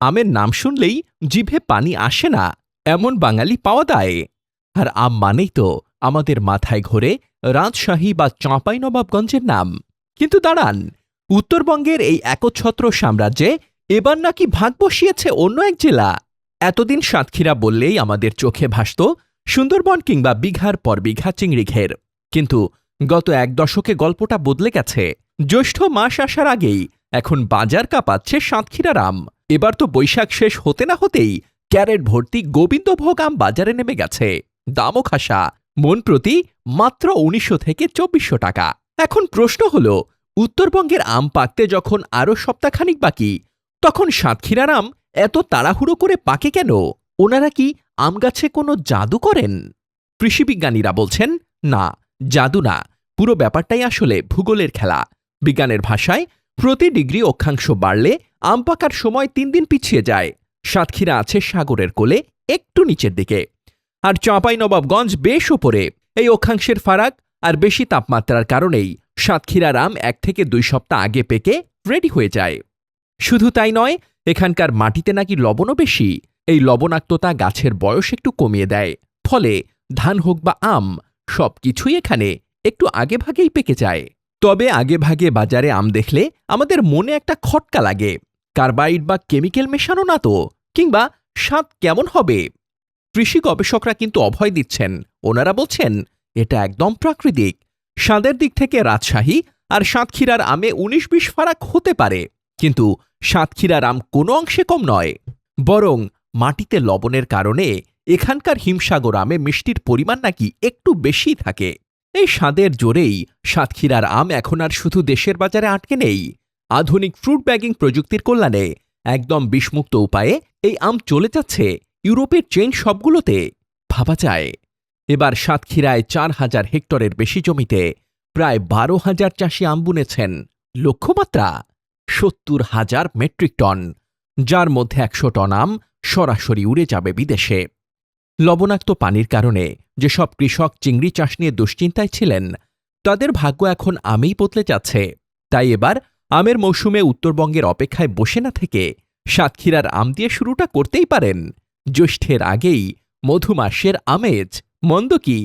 আমের নাম শুনলেই জিভে পানি আসে না এমন বাঙালি পাওয়া যায়। আর আম মানেই তো আমাদের মাথায় ঘোরে রাজশাহী বা চাঁপাইনবাবগঞ্জের নাম। কিন্তু দাঁড়ান, উত্তরবঙ্গের এই একচ্ছত্র সাম্রাজ্যে এবার নাকি ভাগ বসিয়েছে অন্য এক জেলা। এতদিন সাতক্ষীরা বললেই আমাদের চোখে ভাসত সুন্দরবন কিংবা বিঘার পর বিঘা চিংড়ি ঘের। কিন্তু গত এক দশকে গল্পটা বদলে গেছে। জ্যৈষ্ঠ মাস আসার আগেই এখন বাজার কাঁপাচ্ছে সাতক্ষীরার আম। এবার তো বৈশাখ শেষ হতে না হতেই ক্যারেট ভর্তি গোবিন্দভোগ আম বাজারে নেমে গেছে। দামও খাসা, মন প্রতি মাত্র ১৯০০ থেকে ২৪০০ টাকা। এখন প্রশ্ন হলো, উত্তরবঙ্গের আম পাকতে যখন আরও সপ্তাহখানিক বাকি, তখন সাতক্ষীরার আম এত তাড়াহুড়ো করে পাকে কেন? ওনারা কি আম গাছে কোনো জাদু করেন? কৃষিবিজ্ঞানীরা বলছেন, না, জাদু না, পুরো ব্যাপারটাই আসলে ভূগোলের খেলা। বিজ্ঞানের ভাষায় প্রতি ডিগ্রি অক্ষাংশ বাড়লে আম পাকার সময় ৩ দিন পিছিয়ে যায়। সাতক্ষীরা আছে সাগরের কোলে একটু নিচের দিকে, আর চাঁপাইনবাবগঞ্জ বেশ ওপরে। এই অক্ষাংশের ফারাক আর বেশি তাপমাত্রার কারণেই সাতক্ষীরার আম ১ থেকে ২ সপ্তাহ আগে পেকে রেডি হয়ে যায়। শুধু তাই নয়, এখানকার মাটিতে নাকি লবণও বেশি। এই লবণাক্ততা গাছের বয়স একটু কমিয়ে দেয়, ফলে ধান হোক বা আম সবকিছুই এখানে একটু আগে ভাগেই পেকে যায়। তবে আগে ভাগে বাজারে আম দেখলে আমাদের মনে একটা খটকা লাগে। কার্বাইড বা কেমিক্যাল মেশানো না তো? কিংবা স্বাদ কেমন হবে? কৃষি গবেষকরা কিন্তু অভয় দিচ্ছেন। ওনারা বলছেন এটা একদম প্রাকৃতিক। স্বাদের দিক থেকে রাজশাহী আর সাতক্ষীরার আমে ১৯-২০ ফারাক হতে পারে, কিন্তু সাতক্ষীরার আম কোনো অংশে কম নয়। বরং মাটিতে লবণের কারণে এখানকার হিমসাগর আমে মিষ্টির পরিমাণ নাকি একটু বেশি থাকে। এই স্বাদের জোরেই সাতক্ষীরার আম এখন আর শুধু দেশের বাজারে আটকে নেই। আধুনিক ফ্রুট ব্যাগিং প্রযুক্তির কল্যাণে একদম বিষমুক্ত উপায়ে এই আম চলে যাচ্ছে ইউরোপের চেইন শপগুলোতে। ভাবা যায়, এবার সাতক্ষীরায় ৪,০০০ হেক্টরের বেশি জমিতে প্রায় ১২,০০০ চাষি আম বুনেছেন। লক্ষ্যমাত্রা ৭০,০০০ মেট্রিক টন, যার মধ্যে ১০০ টন আম সরাসরি উড়ে যাবে বিদেশে। লবণাক্ত পানির কারণে যেসব কৃষক চিংড়ি চাষ নিয়ে দুশ্চিন্তায় ছিলেন, তাদের ভাগ্য এখন আমেই বদলে যাচ্ছে। তাই এবার আমের মৌসুমে উত্তরবঙ্গের অপেক্ষায় বসে না থেকে সাতক্ষীরার আম দিয়ে শুরুটা করতেই পারেন। জ্যৈষ্ঠের আগেই মধুমাসের আমেজ, মন্দ কি?